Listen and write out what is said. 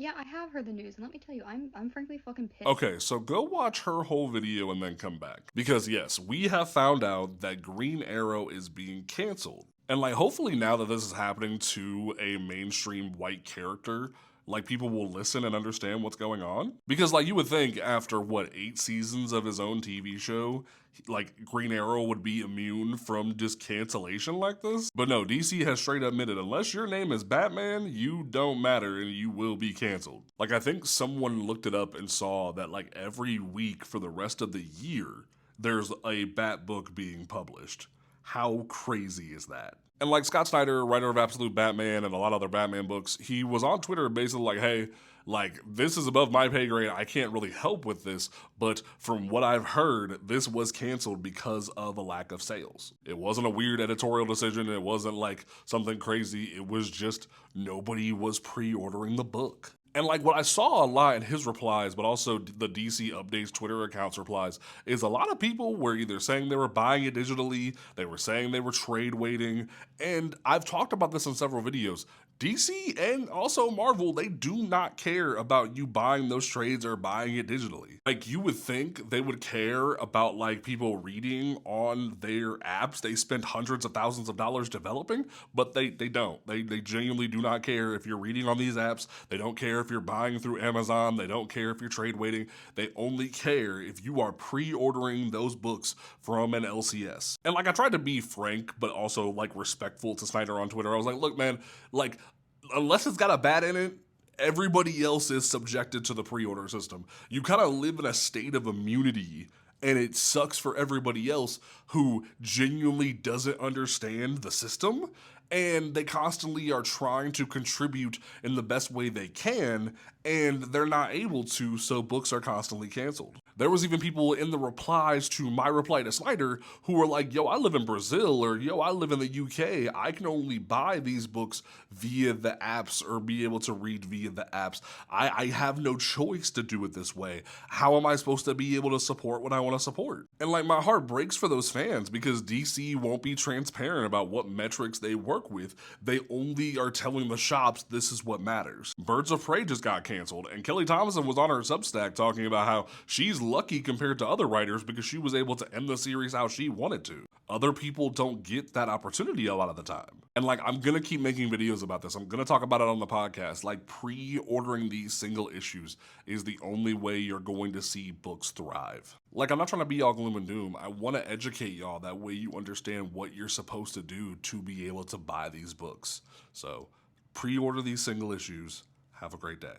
Yeah, I have heard the news, and let me tell you, I'm frankly fucking pissed. Okay, so go watch her whole video and then come back. Because yes, we have found out that Green Arrow is being canceled. And like hopefully now that this is happening to a mainstream white character, like people will listen and understand what's going on. Because like you would think after what 8 seasons of his own TV show, like Green Arrow would be immune from just cancellation like this. But no, DC has straight up admitted unless your name is Batman, you don't matter and you will be canceled. Like I think someone looked it up and saw that like every week for the rest of the year, there's a Bat book being published. How crazy is that? And like Scott Snyder, writer of Absolute Batman and a lot of other Batman books, he was on Twitter basically like, hey, like this is above my pay grade. I can't really help with this, but from what I've heard, this was canceled because of a lack of sales. It wasn't a weird editorial decision. It wasn't like something crazy. It was just nobody was pre-ordering the book. And like what I saw a lot in his replies, but also the DC Updates Twitter accounts replies, is a lot of people were either saying they were buying it digitally, they were saying they were trade waiting, and I've talked about this in several videos. DC and also Marvel, they do not care about you buying those trades or buying it digitally. Like you would think they would care about like people reading on their apps they spend hundreds of thousands of dollars developing, but they don't. They genuinely do not care if you're reading on these apps. They don't care if you're buying through Amazon. They don't care if you're trade waiting. They only care if you are pre-ordering those books from an LCS. And like I tried to be frank, but also like respectful to Snyder on Twitter. I was like, look, man, like unless it's got a bat in it, everybody else is subjected to the pre-order system. You kind of live in a state of immunity and it sucks for everybody else who genuinely doesn't understand the system and they constantly are trying to contribute in the best way they can and they're not able to, so books are constantly canceled. There was even people in the replies to my reply to Snyder who were like, yo, I live in Brazil, or yo, I live in the UK. I can only buy these books via the apps or be able to read via the apps. I have no choice to do it this way. How am I supposed to be able to support what I want to support? And like my heart breaks for those fans because DC won't be transparent about what metrics they work with. They only are telling the shops this is what matters. Birds of Prey just got canceled, and Kelly Thompson was on her Substack talking about how she's lucky compared to other writers because she was able to end the series how she wanted to. Other people don't get that opportunity a lot of the time. And like, I'm gonna keep making videos about this. I'm gonna talk about it on the podcast. Like, pre-ordering these single issues is the only way you're going to see books thrive. Like, I'm not trying to be all gloom and doom. I want to educate y'all. That way you understand what you're supposed to do to be able to buy these books. So, pre-order these single issues. Have a great day.